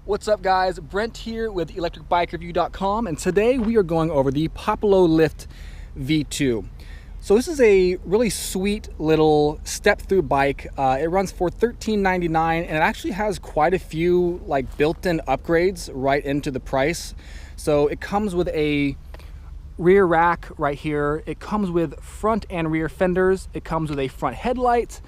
What's up guys, Brent here with ElectricBikeReview.com, and today we are going over the Populo Lift V2. So this is a really sweet little step-through bike. It runs for $13.99 and it actually has quite a few built-in upgrades right into the price. So it comes with a rear rack right here. It comes with front and rear fenders. It comes with a front headlight.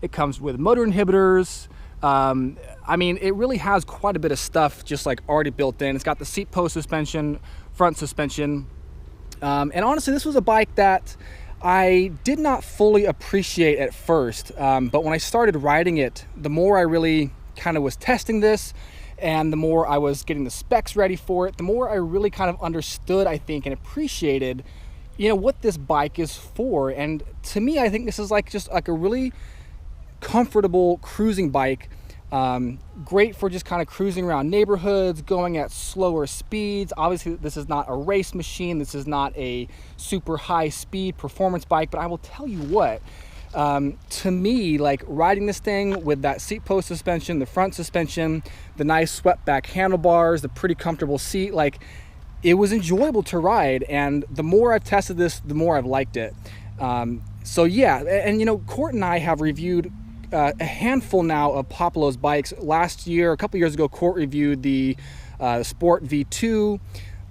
It comes with motor inhibitors. I mean, it really has quite a bit of stuff just already built in. It's got the seat post suspension, front suspension. And honestly, this was a bike that I did not fully appreciate at first. But when I started riding it, the more I really kind of was testing this and the more I was getting the specs ready for it, the more I really kind of understood, I think, and appreciated, what this bike is for. And to me, I think this is just a really comfortable cruising bike. Great for just kind of cruising around neighborhoods, going at slower speeds. Obviously, this is not a race machine. This is not a super high speed performance bike, but I will tell you what, to me, riding this thing with that seat post suspension, the front suspension, the nice swept back handlebars, the pretty comfortable seat, it was enjoyable to ride. And the more I've tested this, the more I've liked it. So yeah, and Court and I have reviewed a handful now of Populo's bikes. Last year, a couple years ago, Court reviewed the Sport V2.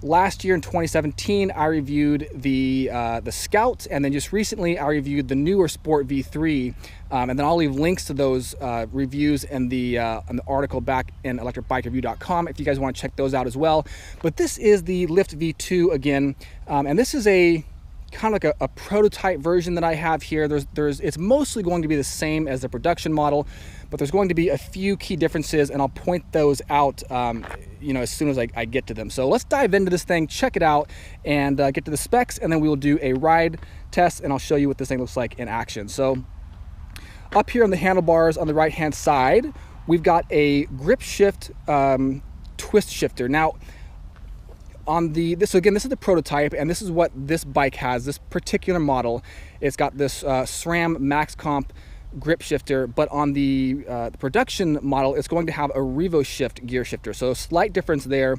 Last year in 2017, I reviewed the Scout, and then just recently I reviewed the newer Sport V3. And then I'll leave links to those reviews in the article back in ElectricBikeReview.com if you guys want to check those out as well. But this is the Lift V2 again, and this is a kind of a prototype version that I have here. It's mostly going to be the same as the production model, but there's going to be a few key differences, and I'll point those out as soon as I get to them. So let's dive into this thing, check it out, and get to the specs, and then we will do a ride test, and I'll show you what this thing looks like in action. So up here on the handlebars on the right hand side, we've got a grip shift twist shifter. Now, this is the prototype, and this is what this bike has, this particular model. It's got this SRAM Max Comp grip shifter, but on the production model, it's going to have a Revo Shift gear shifter. So a slight difference there,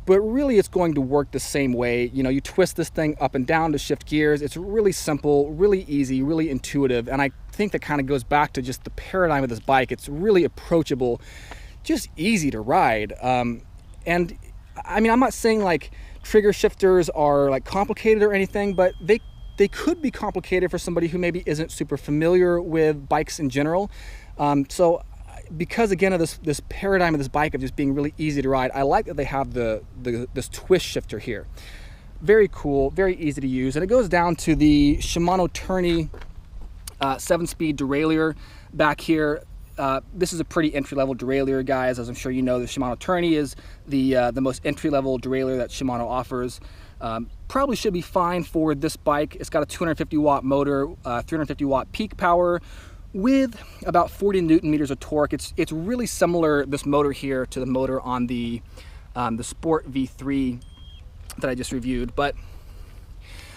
but really it's going to work the same way. You twist this thing up and down to shift gears. It's really simple, really easy, really intuitive, and I think that kind of goes back to just the paradigm of this bike. It's really approachable, just easy to ride. And I mean, I'm not saying trigger shifters are complicated or anything, but they could be complicated for somebody who maybe isn't super familiar with bikes in general. So because again of this paradigm of this bike of just being really easy to ride, I like that they have this twist shifter here. Very cool, very easy to use, and it goes down to the Shimano Tourney 7-speed derailleur back here. This is a pretty entry-level derailleur, guys. As I'm sure you know, the Shimano Tourney is the most entry-level derailleur that Shimano offers. Probably should be fine for this bike. It's got a 250-watt motor, 350-watt peak power, with about 40 Newton-meters of torque. It's really similar, this motor here, to the motor on the Sport V3 that I just reviewed. But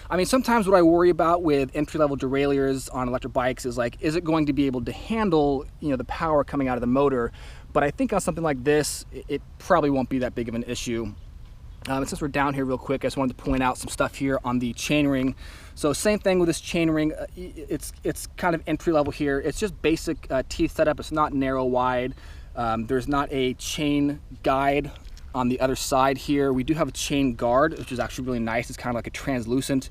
I mean, sometimes what I worry about with entry-level derailleurs on electric bikes is is it going to be able to handle, the power coming out of the motor? But I think on something like this, it probably won't be that big of an issue. And since we're down here real quick, I just wanted to point out some stuff here on the chainring. So same thing with this chainring. It's kind of entry-level here. It's just basic teeth setup. It's not narrow wide. There's not a chain guide on the other side here. We do have a chain guard, which is actually really nice. It's kind of like a translucent.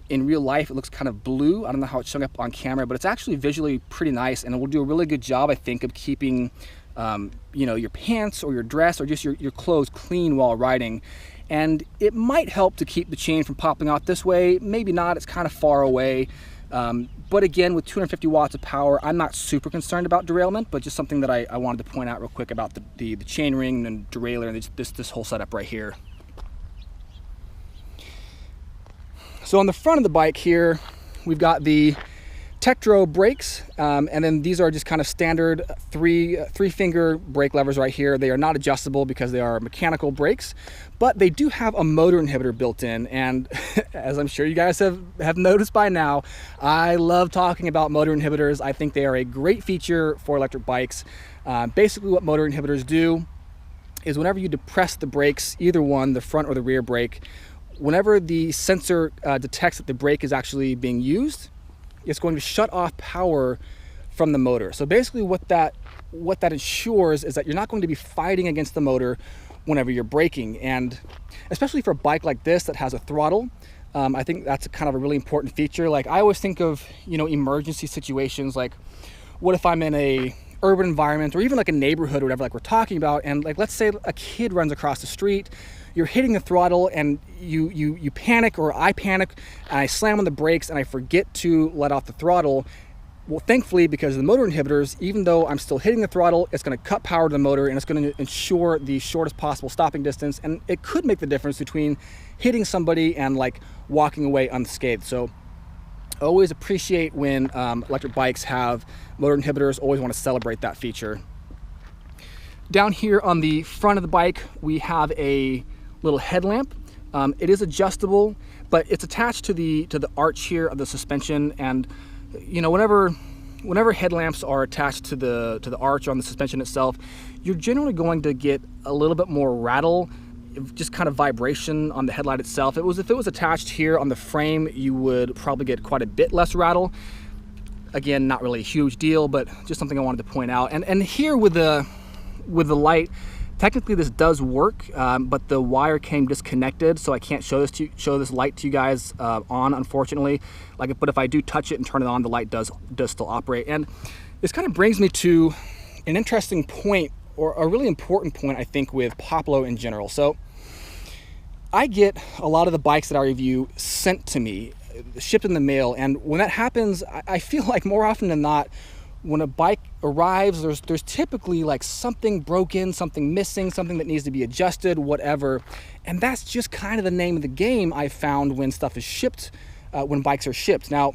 In real life, it looks kind of blue. I don't know how it's showing up on camera, but it's actually visually pretty nice, and it will do a really good job, I think, of keeping your pants or your dress or just your clothes clean while riding. And it might help to keep the chain from popping out this way. Maybe not, it's kind of far away. But again, with 250 watts of power, I'm not super concerned about derailment, but just something that I wanted to point out real quick about the chain ring and derailleur and this whole setup right here. So on the front of the bike here, we've got the Tektro brakes, and then these are just kind of standard three finger brake levers right here. They are not adjustable because they are mechanical brakes, but they do have a motor inhibitor built in. And as I'm sure you guys have noticed by now, I love talking about motor inhibitors. I think they are a great feature for electric bikes. Basically what motor inhibitors do is whenever you depress the brakes, either one, the front or the rear brake, whenever the sensor detects that the brake is actually being used, it's going to shut off power from the motor. So basically what that ensures is that you're not going to be fighting against the motor whenever you're braking. And especially for a bike like this that has a throttle, I think that's kind of a really important feature. Like I always think of, you know, emergency situations, like what if I'm in a urban environment or even like a neighborhood or whatever, like we're talking about, and like let's say a kid runs across the street, you're hitting the throttle and you panic, or I panic and I slam on the brakes and I forget to let off the throttle. Well, thankfully, because of the motor inhibitors, even though I'm still hitting the throttle, it's going to cut power to the motor and it's going to ensure the shortest possible stopping distance, and it could make the difference between hitting somebody and like walking away unscathed. So I always appreciate when electric bikes have motor inhibitors. Always want to celebrate that feature. Down here on the front of the bike, we have a little headlamp. It is adjustable, but it's attached to the arch here of the suspension. And you know, whenever headlamps are attached to the arch on the suspension itself, you're generally going to get a little bit more rattle, just kind of vibration on the headlight itself. If it was attached here on the frame, you would probably get quite a bit less rattle. Again, not really a huge deal, but just something I wanted to point out. And here with the light, technically this does work, but the wire came disconnected, so I can't show this light to you guys on, unfortunately. But if I do touch it and turn it on, the light does still operate. And this kind of brings me to an interesting point, or a really important point, I think, with Populo in general. So I get a lot of the bikes that I review sent to me, shipped in the mail, and when that happens, I feel like more often than not, when a bike arrives, there's typically like something broken, something missing, something that needs to be adjusted, whatever. And that's just kind of the name of the game I found when stuff is shipped, when bikes are shipped. Now,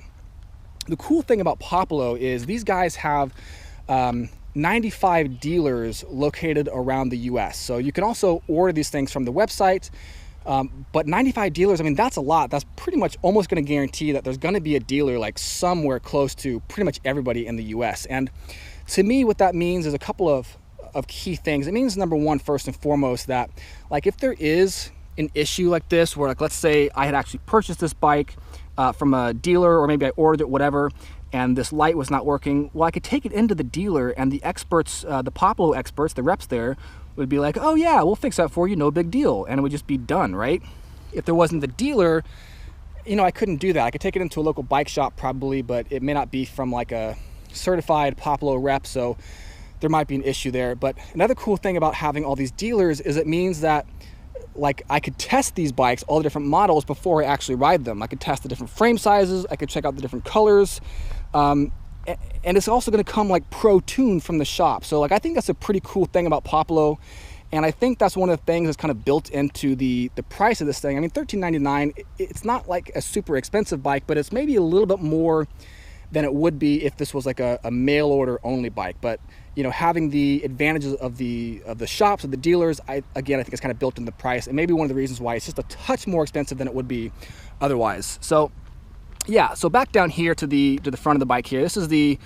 the cool thing about Populo is these guys have 95 dealers located around the US. So you can also order these things from the website. But 95 dealers, I mean, that's a lot. That's pretty much almost going to guarantee that there's going to be a dealer like somewhere close to pretty much everybody in the US. And to me, what that means is a couple of key things. It means, number one, first and foremost, that like if there is an issue like this, where like let's say I had actually purchased this bike from a dealer, or maybe I ordered it, whatever, and this light was not working, well, I could take it into the dealer, and the experts, the Populo experts, the reps there, would be like, oh yeah, we'll fix that for you, no big deal, and it would just be done, right? If there wasn't the dealer, you know, I couldn't do that. I could take it into a local bike shop probably, but it may not be from like a certified Populo rep, so there might be an issue there. But another cool thing about having all these dealers is it means that like I could test these bikes, all the different models, before I actually ride them. I could test the different frame sizes, I could check out the different colors, and it's also going to come like pro-tuned from the shop. So like I think that's a pretty cool thing about Populo, and I think that's one of the things that's kind of built into the price of this thing. I mean, $13.99, it's not like a super expensive bike, but it's maybe a little bit more than it would be if this was like a mail order only bike. But you know, having the advantages of the shops, of the dealers, I think it's kind of built in the price, and maybe one of the reasons why it's just a touch more expensive than it would be otherwise. So yeah, so back down here to the front of the bike here. This is the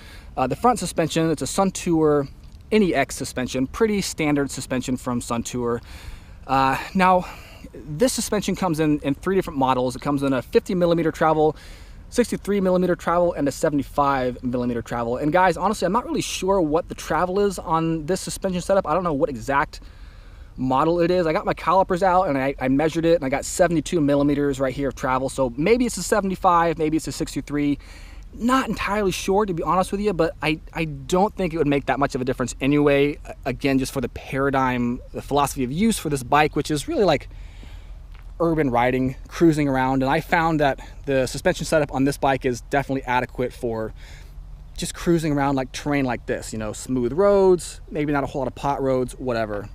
front suspension. It's a Suntour NEX suspension, pretty standard suspension from Suntour. Now, this suspension comes in 3 different models. It comes in a 50mm travel, 63mm travel, and a 75mm travel. And guys, honestly, I'm not really sure what the travel is on this suspension setup. I don't know what exact model it is. I got my calipers out and I measured it, and I got 72mm right here of travel. So maybe it's a 75, maybe it's a 63. Not entirely sure, to be honest with you, but I don't think it would make that much of a difference anyway. Again, just for the paradigm, the philosophy of use for this bike, which is really like urban riding, cruising around. And I found that the suspension setup on this bike is definitely adequate for just cruising around like terrain like this, you know, smooth roads, maybe not a whole lot of pot roads, whatever.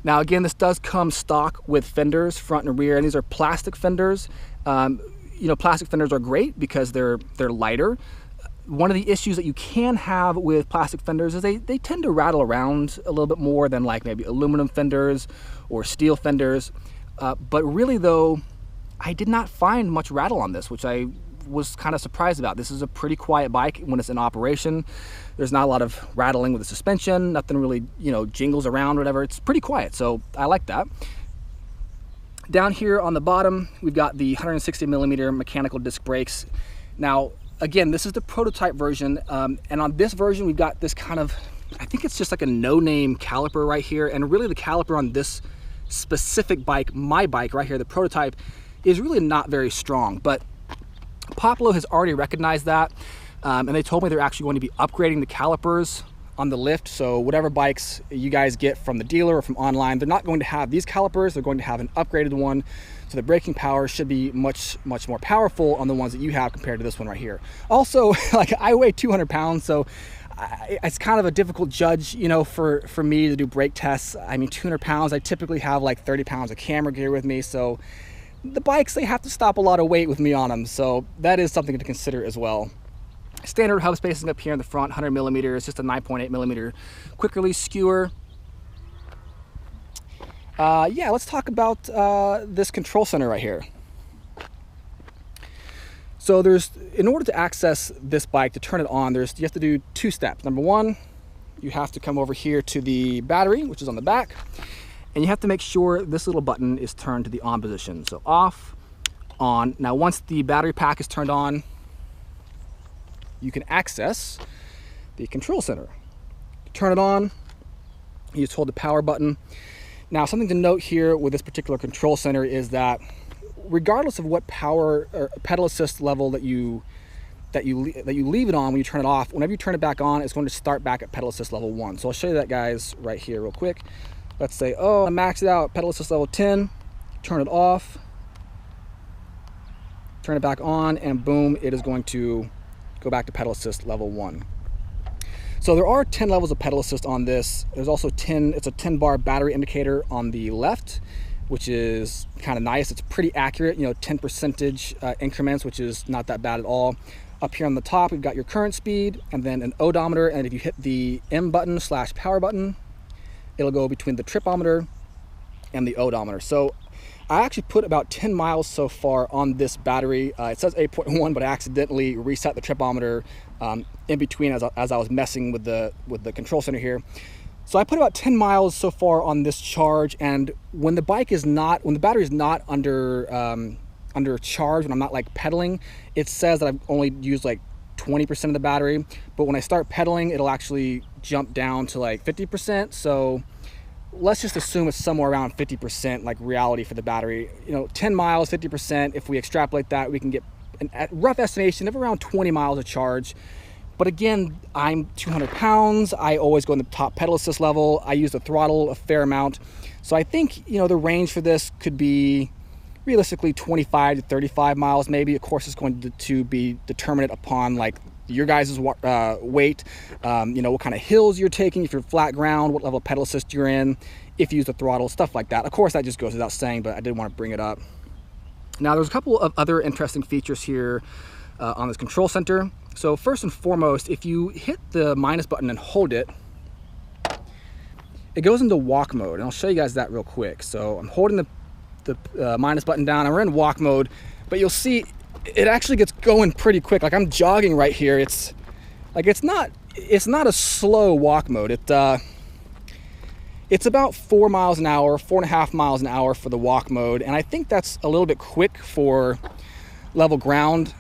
Now again, this does come stock with fenders, front and rear, and these are plastic fenders. You know, plastic fenders are great because they're lighter. One of the issues that you can have with plastic fenders is they tend to rattle around a little bit more than like maybe aluminum fenders or steel fenders. But really though, I did not find much rattle on this, which I was kind of surprised about. This is a pretty quiet bike when it's in operation. There's not a lot of rattling with the suspension, nothing really, you know, jingles around or whatever. It's pretty quiet, so I like that. Down here on the bottom, we've got the 160mm mechanical disc brakes. Now, again, this is the prototype version, and on this version, we've got this kind of, I think it's just like a no-name caliper right here, and really the caliper on this specific bike, my bike right here, the prototype, is really not very strong, but Populo has already recognized that, and they told me they're actually going to be upgrading the calipers on the Lift. So whatever bikes you guys get from the dealer or from online, they're not going to have these calipers. They're going to have an upgraded one, so the braking power should be much more powerful on the ones that you have compared to this one right here. Also, like, I weigh 200 pounds, so it's kind of a difficult judge, you know, for me to do brake tests. I mean, 200 pounds, I typically have like 30 pounds of camera gear with me, so the bikes, they have to stop a lot of weight with me on them, so that is something to consider as well. Standard hub spacing up here in the front, 100mm, just a 9.8mm quick release skewer. Yeah, let's talk about this control center right here. So in order to access this bike, to turn it on, you have to do 2 steps. Number 1, you have to come over here to the battery, which is on the back, and you have to make sure this little button is turned to the on position. So off, on. Now, once the battery pack is turned on, you can access the control center. To turn it on, you just hold the power button. Now, something to note here with this particular control center is that regardless of what power or pedal assist level that you leave it on when you turn it off, whenever you turn it back on, it's going to start back at pedal assist level 1. So I'll show you that, guys, right here real quick. Let's say, oh, I maxed it out, pedal assist level 10, turn it off, turn it back on, and boom, it is going to go back to pedal assist level 1. So there are 10 levels of pedal assist on this. There's also it's a 10 bar battery indicator on the left, which is kind of nice. It's pretty accurate, you know, 10% increments, which is not that bad at all. Up here on the top, we've got your current speed and then an odometer. And if you hit the M button / power button, it'll go between the tripometer and the odometer. So I actually put about 10 miles so far on this battery. It says 8.1, but I accidentally reset the tripometer in between as I was messing with the control center here. So I put about 10 miles so far on this charge, and when the battery is not under charge, when I'm not like pedaling, it says that I've only used like 20% of the battery, but when I start pedaling, it'll actually jump down to like 50%. So let's just assume it's somewhere around 50% like reality for the battery. You know, 10 miles, 50%. If we extrapolate that, we can get a rough estimation of around 20 miles of charge. But again, I'm 200 pounds. I always go in the top pedal assist level. I use the throttle a fair amount. So I think, you know, the range for this could be realistically 25 to 35 miles maybe. Of course, it's going to be determinate upon like your guys' weight, you know, what kind of hills you're taking, if you're flat ground, what level of pedal assist you're in, if you use the throttle, stuff like that. Of course, that just goes without saying, but I did want to bring it up. Now, there's a couple of other interesting features here on this control center. So first and foremost, if you hit the minus button and hold it, it goes into walk mode, and I'll show you guys that real quick. So I'm holding the minus button down, and we're in walk mode, but you'll see it actually gets going pretty quick. Like, I'm jogging right here. It's not a slow walk mode. It's about 4 miles an hour, 4.5 miles an hour for the walk mode, and I think that's a little bit quick for level ground.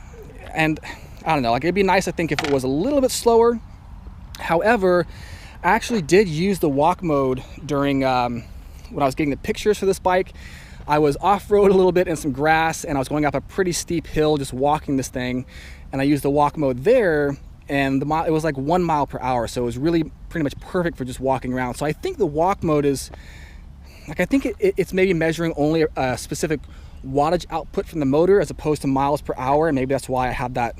And I don't know, like, it'd be nice, I think, if it was a little bit slower. However, I actually did use the walk mode during when I was getting the pictures for this bike. I was off-road a little bit in some grass, and I was going up a pretty steep hill just walking this thing, and I used the walk mode there, and it was like 1 mile per hour, so it was really pretty much perfect for just walking around. So I think the walk mode is, like, I think it's maybe measuring only a specific wattage output from the motor as opposed to miles per hour, and maybe that's why I have that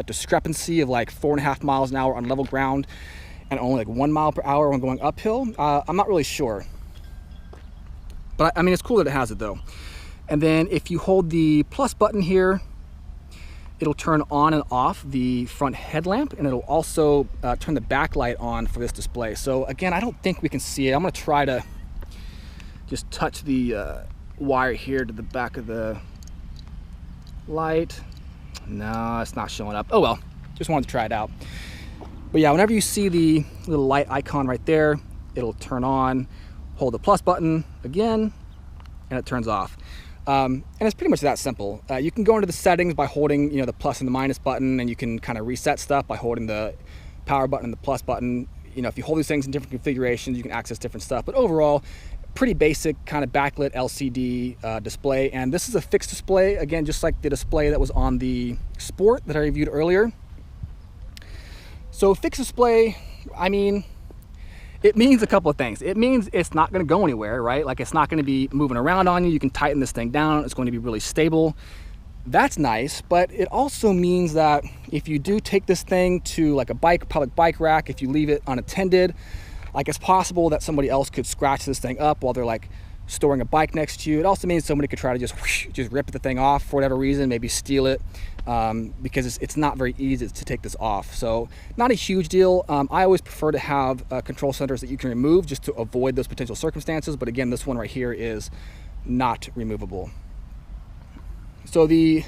discrepancy of like 4.5 miles an hour on level ground and only like 1 mile per hour when going uphill. I'm not really sure, but I mean, it's cool that it has it though. And then if you hold the plus button here, it'll turn on and off the front headlamp, and it'll also turn the backlight on for this display. So again, I don't think we can see it. I'm gonna try to just touch the wire here to the back of the light. No, it's not showing up. Oh well, just wanted to try it out. But yeah, whenever you see the little light icon right there, it'll turn on. Hold the plus button again, and it turns off. And it's pretty much that simple. You can go into the settings by holding, the plus and the minus button, and you can kind of reset stuff by holding the power button and the plus button. If you hold these things in different configurations, you can access different stuff. But overall, pretty basic kind of backlit LCD display. And this is a fixed display, again, just like the display that was on the Sport that I reviewed earlier. So fixed display, I mean, it means a couple of things. It means it's not going to go anywhere, right? Like it's not going to be moving around on you. You can tighten this thing down. It's going to be really stable. That's nice, but it also means that if you do take this thing to like a public bike rack, if you leave it unattended, like it's possible that somebody else could scratch this thing up while they're like storing a bike next to you. It also means somebody could try to just rip the thing off for whatever reason, maybe steal it, because it's not very easy to take this off. So not a huge deal. I always prefer to have control centers that you can remove just to avoid those potential circumstances. But again, this one right here is not removable. So the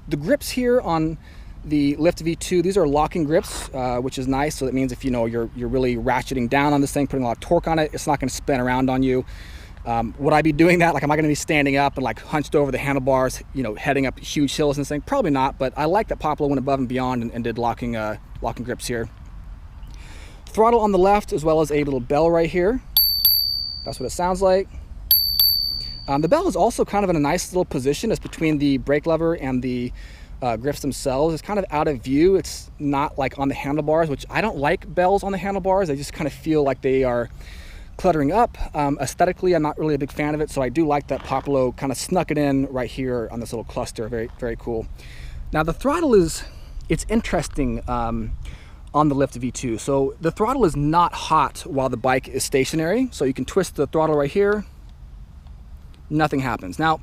grips here on the Lift V2, these are locking grips, which is nice. So that means if you're really ratcheting down on this thing, putting a lot of torque on it, it's not going to spin around on you. Would I be doing that? Like, am I going to be standing up and like hunched over the handlebars, heading up huge hills and this thing? Probably not. But I like that Populo went above and beyond and did locking grips here. Throttle on the left, as well as a little bell right here. That's what it sounds like. The bell is also kind of in a nice little position. It's between the brake lever and the grips themselves. It's kind of out of view. It's not like on the handlebars, which I don't like bells on the handlebars. I just kind of feel like they are cluttering up. Aesthetically, I'm not really a big fan of it, so I do like that Populo kind of snuck it in right here on this little cluster. Very, very cool. Now the throttle it's interesting on the Lift V2. So the throttle is not hot while the bike is stationary. So you can twist the throttle right here. Nothing happens. Now,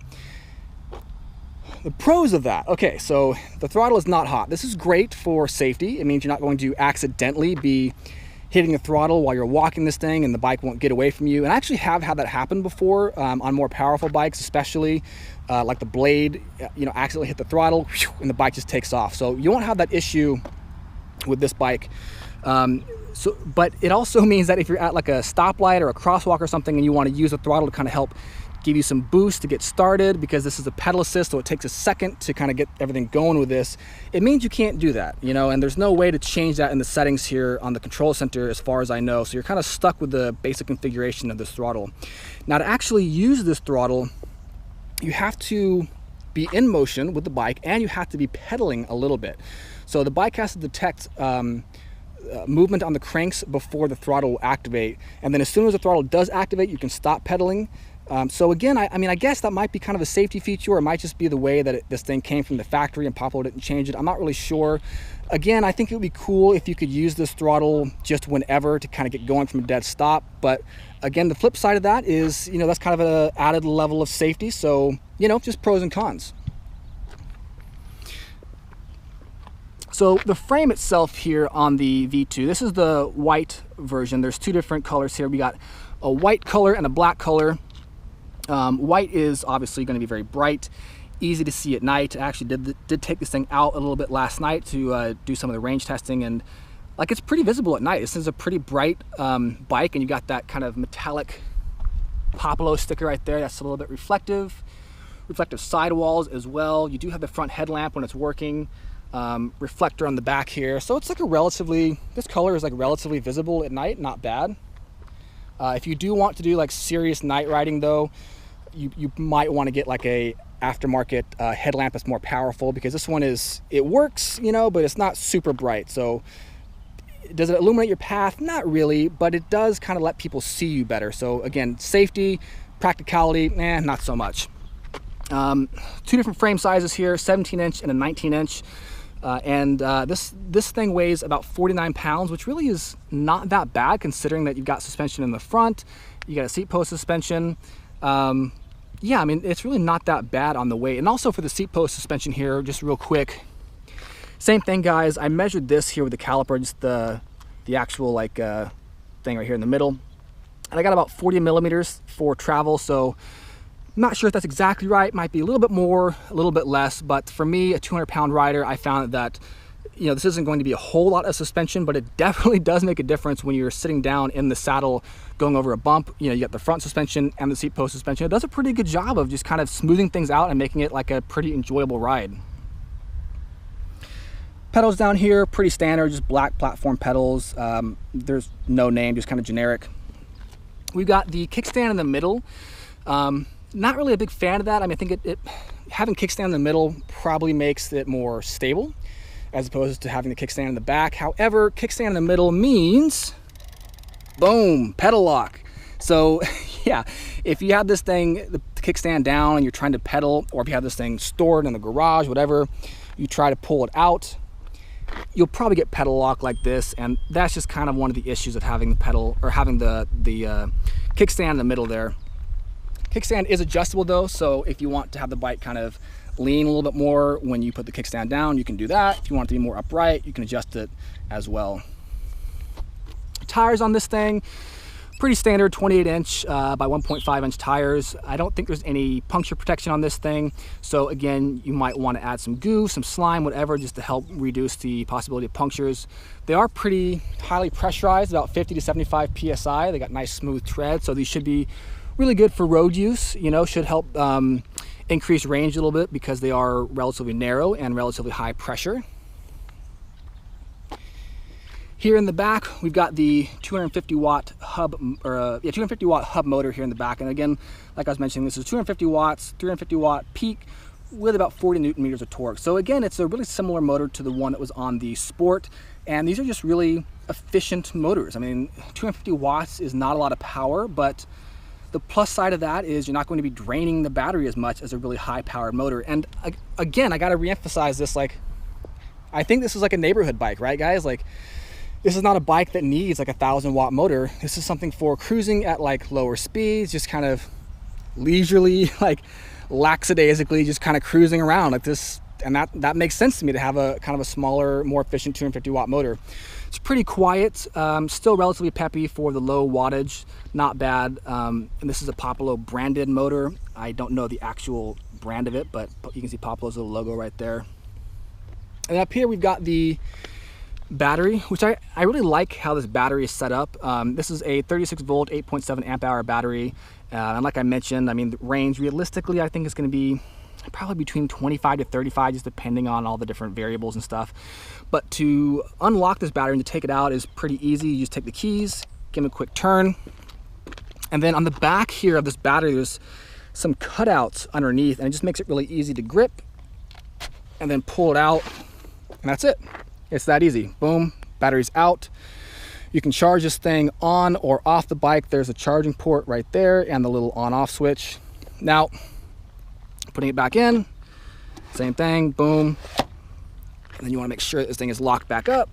the pros of that. Okay, so the throttle is not hot. This is great for safety. It means you're not going to accidentally be hitting the throttle while you're walking this thing and the bike won't get away from you. And I actually have had that happen before on more powerful bikes, especially like the Blade, accidentally hit the throttle and the bike just takes off. So you won't have that issue with this bike. But it also means that if you're at like a stoplight or a crosswalk or something and you want to use the throttle to kind of help give you some boost to get started, because this is a pedal assist, so it takes a second to kind of get everything going with this, it means you can't do that, and there's no way to change that in the settings here on the control center as far as I know. So you're kind of stuck with the basic configuration of this throttle. Now to actually use this throttle, you have to be in motion with the bike and you have to be pedaling a little bit. So the bike has to detect movement on the cranks before the throttle will activate, and then as soon as the throttle does activate, you can stop pedaling. So again, I guess that might be kind of a safety feature, or it might just be the way that this thing came from the factory and Populo didn't change it. I'm not really sure. Again, I think it would be cool if you could use this throttle just whenever to kind of get going from a dead stop. But again, the flip side of that is, that's kind of an added level of safety. So, just pros and cons. So the frame itself here on the V2, this is the white version. There's two different colors here. We got a white color and a black color. White is obviously going to be very bright, easy to see at night. I actually did take this thing out a little bit last night to do some of the range testing, and like it's pretty visible at night. This is a pretty bright bike, and you got that kind of metallic Populo sticker right there. That's a little bit reflective sidewalls as well. You do have the front headlamp when it's working, reflector on the back here. So it's like this color is like relatively visible at night, not bad. If you do want to do like serious night riding though, you might want to get like a aftermarket headlamp that's more powerful, because this one it works, but it's not super bright. So does it illuminate your path? Not really, but it does kind of let people see you better. So again, safety, practicality, not so much. Two different frame sizes here, 17-inch and a 19-inch. This thing weighs about 49 pounds, which really is not that bad considering that you've got suspension in the front, you got a seat post suspension. Yeah, it's really not that bad on the weight. And also for the seat post suspension here, just real quick, same thing guys, I measured this here with the caliper, just the actual thing right here in the middle, and I got about 40 millimeters for travel. So not sure if that's exactly right. Might be a little bit more, a little bit less, but for me, a 200-pound rider, I found that, you know, this isn't going to be a whole lot of suspension, but it definitely does make a difference when you're sitting down in the saddle going over a bump. You know, you got the front suspension and the seat post suspension. It does a pretty good job of just kind of smoothing things out and making it like a pretty enjoyable ride. Pedals down here, pretty standard, just black platform pedals. There's no name, just kind of generic. We've got the kickstand in the middle. Not really a big fan of that. I mean, I think having kickstand in the middle probably makes it more stable as opposed to having the kickstand in the back. However, kickstand in the middle means, boom, pedal lock. So yeah, if you have this thing, the kickstand down and you're trying to pedal, or if you have this thing stored in the garage, whatever, you try to pull it out, you'll probably get pedal lock like this, and that's just kind of one of the issues of having the pedal, or having the kickstand in the middle there. Kickstand is adjustable though, so if you want to have the bike kind of lean a little bit more when you put the kickstand down, you can do that. If you want it to be more upright, you can adjust it as well. Tires on this thing, pretty standard 28-inch by 1.5-inch tires. I don't think there's any puncture protection on this thing, so again, you might want to add some goo, some slime, whatever, just to help reduce the possibility of punctures. They are pretty highly pressurized, about 50 to 75 psi. They got nice smooth tread, so these should be really good for road use. You know, should help increase range a little bit because they are relatively narrow and relatively high pressure. Here in the back, we've got the 250 watt hub, or 250 watt hub motor here in the back. And again, like I was mentioning, this is 250 watts, 350 watt peak with about 40 Newton meters of torque. So again, it's a really similar motor to the one that was on the Sport. And these are just really efficient motors. I mean, 250 watts is not a lot of power, but the plus side of that is you're not going to be draining the battery as much as a really high powered motor. And again, I got to reemphasize this, like, I think this is like a neighborhood bike, right guys? Like, this is not a bike that needs like a 1,000 watt motor. This is something for cruising at like lower speeds, just kind of leisurely, like lackadaisically, just kind of cruising around like this. And that makes sense to me, to have a kind of a smaller, more efficient 250 watt motor. It's pretty quiet, still relatively peppy for the low wattage, not bad. And this is a Populo branded motor. I don't know the actual brand of it, but you can see Populo's little logo right there. And up here we've got the battery, which I really like how this battery is set up. This is a 36 volt, 8.7 amp hour battery. And like I mentioned, I mean, the range realistically, I think is going to be probably between 25 to 35, just depending on all the different variables and stuff. But to unlock this battery and to take it out is pretty easy. You just take the keys, give them a quick turn. And then on the back here of this battery, there's some cutouts underneath, and it just makes it really easy to grip and then pull it out. And that's it. It's that easy. Boom, battery's out. You can charge this thing on or off the bike. There's a charging port right there and the little on-off switch. Now, putting it back in, same thing, boom. And then you want to make sure that this thing is locked back up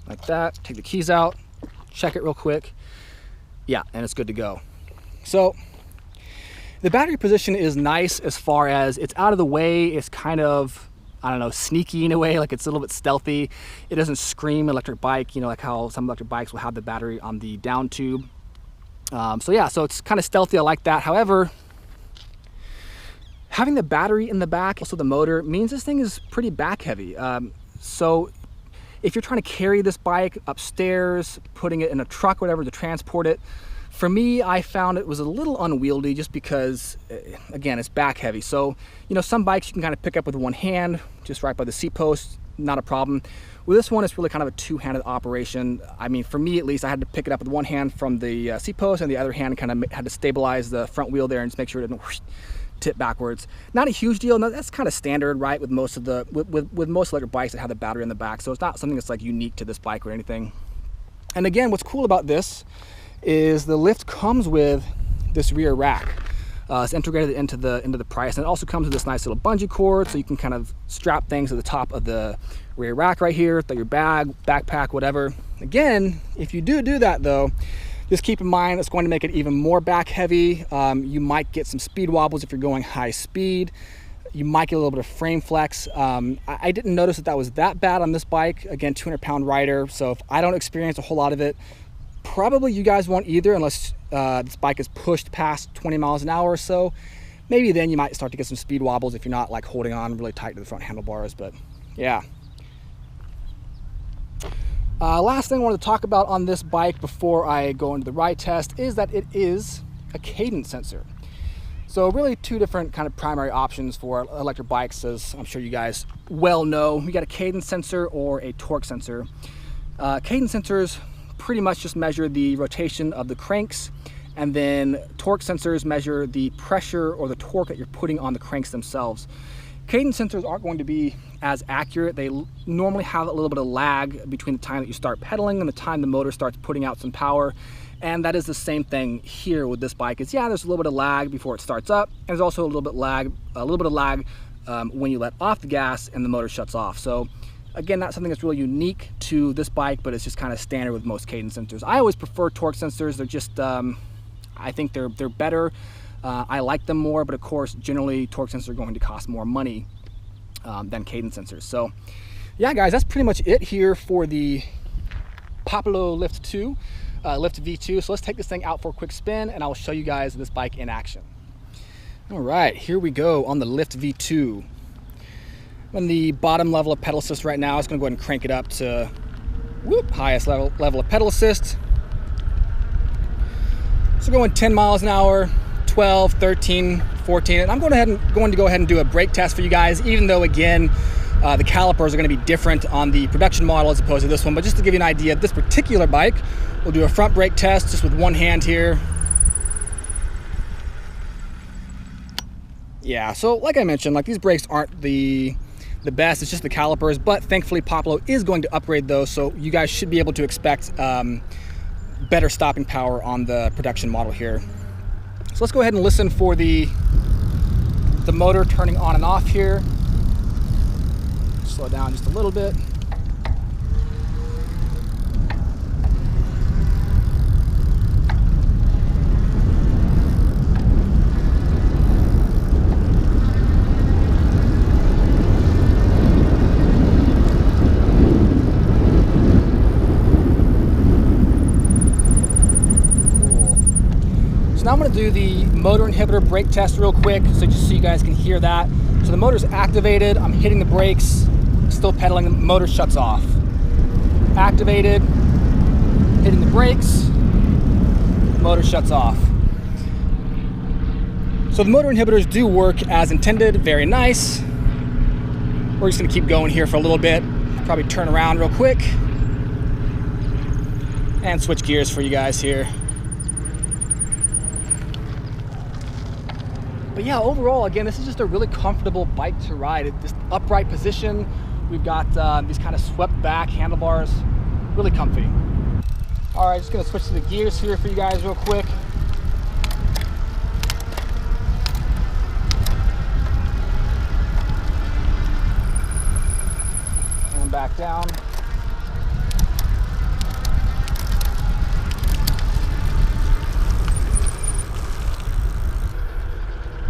like that. Take the keys out, check it real quick. Yeah, and it's good to go. So the battery position is nice as far as it's out of the way. It's kind of, I don't know, sneaky in a way, like it's a little bit stealthy. It doesn't scream electric bike, you know, like how some electric bikes will have the battery on the down tube. So yeah, so it's kind of stealthy. I like that. However, having the battery in the back, also the motor, means this thing is pretty back heavy. So if you're trying to carry this bike upstairs, putting it in a truck, whatever, to transport it, for me, I found it was a little unwieldy just because, again, it's back heavy. So, you know, some bikes you can kind of pick up with one hand, just right by the seat post, not a problem. With this one, it's really kind of a two-handed operation. I mean, for me at least, I had to pick it up with one hand from the seat post, and the other hand kind of had to stabilize the front wheel there and just make sure it didn't whoosh, tip backwards. Not a huge deal. No, that's kind of standard, right, with most of the with most electric bikes that have the battery in the back. So it's not something that's like unique to this bike or anything. And again, what's cool about this is the lift comes with this rear rack. It's integrated into the price, and it also comes with this nice little bungee cord, so you can kind of strap things to the top of the rear rack right here, throw your bag, backpack, whatever. Again, if you do that though, just keep in mind it's going to make it even more back heavy. You might get some speed wobbles if you're going high speed. You might get a little bit of frame flex. I didn't notice that was that bad on this bike. Again, 200-pound rider, so if I don't experience a whole lot of it, Probably you guys won't either unless this bike is pushed past 20 miles an hour or so. Maybe then you might start to get some speed wobbles if you're not like holding on really tight to the front handlebars, but yeah. Last thing I wanted to talk about on this bike before I go into the ride test is that it is a cadence sensor. So really two different kind of primary options for electric bikes, as I'm sure you guys well know. You got a cadence sensor or a torque sensor. Cadence sensors pretty much just measure the rotation of the cranks, and then torque sensors measure the pressure or the torque that you're putting on the cranks themselves. Cadence sensors aren't going to be as accurate. They normally have a little bit of lag between the time that you start pedaling and the time the motor starts putting out some power. And that is the same thing here with this bike. It's, yeah, there's a little bit of lag before it starts up, and there's also a little bit of lag when you let off the gas and the motor shuts off. So again, that's something that's really unique to this bike, but it's just kind of standard with most cadence sensors. I always prefer torque sensors. They're just, I think they're better. I like them more, but of course, generally torque sensors are going to cost more money than cadence sensors. So yeah, guys, that's pretty much it here for the Populo Lift V2. So let's take this thing out for a quick spin and I'll show you guys this bike in action. All right, here we go on the Lift V2. I'm on the bottom level of pedal assist right now. I'm just gonna go ahead and crank it up to highest level of pedal assist. So going 10 miles an hour, 12, 13, 14. And I'm going to go ahead and do a brake test for you guys, even though again, the calipers are going to be different on the production model as opposed to this one. But just to give you an idea of this particular bike, we'll do a front brake test just with one hand here. Yeah, so like I mentioned, like these brakes aren't the best, it's just the calipers, but thankfully Populo is going to upgrade those, so you guys should be able to expect better stopping power on the production model here. So let's go ahead and listen for the motor turning on and off here. Slow down just a little bit. Now I'm going to do the motor inhibitor brake test real quick, so just so you guys can hear that. So the motor's activated, I'm hitting the brakes, still pedaling, the motor shuts off. Activated, hitting the brakes, motor shuts off. So the motor inhibitors do work as intended, very nice. We're just going to keep going here for a little bit, probably turn around real quick, and switch gears for you guys here. But yeah, overall, again, this is just a really comfortable bike to ride. It's just upright position. We've got these kind of swept back handlebars, really comfy. All right, just gonna switch to the gears here for you guys real quick. And back down.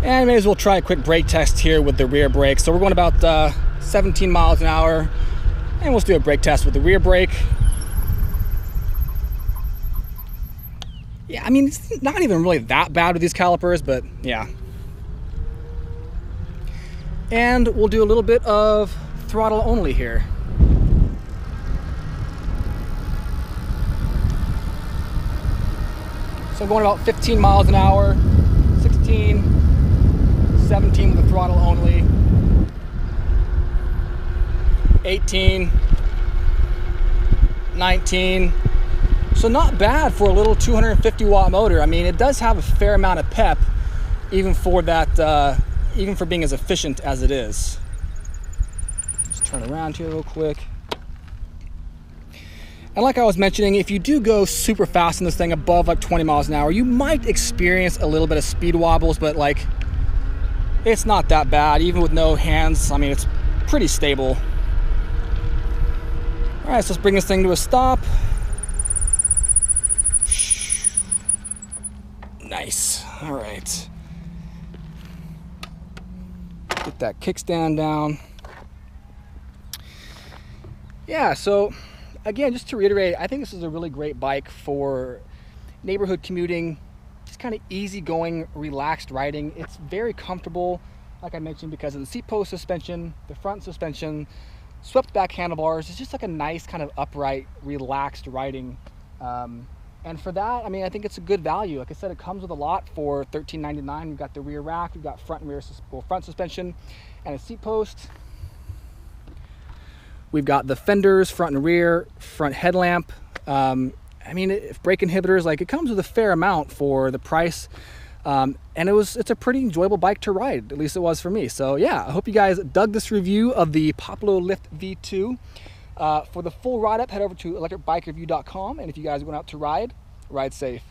And may as well try a quick brake test here with the rear brake. So we're going about 17 miles an hour, and we'll just do a brake test with the rear brake. Yeah, I mean, it's not even really that bad with these calipers, but yeah. And we'll do a little bit of throttle only here. So I'm going about 15 miles an hour, 16, 17 with the throttle only, 18, 19. So not bad for a little 250 watt motor. I mean, it does have a fair amount of pep, even for that, even for being as efficient as it is. Just turn around here real quick. And like I was mentioning, if you do go super fast in this thing above like 20 miles an hour, you might experience a little bit of speed wobbles, but like, it's not that bad, even with no hands. I mean, it's pretty stable. All right, so let's bring this thing to a stop. Nice, all right. Get that kickstand down. Yeah, so again, just to reiterate, I think this is a really great bike for neighborhood commuting, just kind of easygoing, relaxed riding. It's very comfortable, like I mentioned, because of the seat post suspension, the front suspension, swept back handlebars. It's just like a nice kind of upright, relaxed riding. And for that, I mean, I think it's a good value. Like I said, it comes with a lot for $13.99. We've got the rear rack, we've got front and rear, front suspension, and a seat post. We've got the fenders, front and rear, front headlamp. I mean, if brake inhibitors, like it comes with a fair amount for the price. And it's a pretty enjoyable bike to ride, at least it was for me. So yeah, I hope you guys dug this review of the Populo Lift V2. For the full ride up, head over to ElectricBikeReview.com. And if you guys went out to ride, ride safe.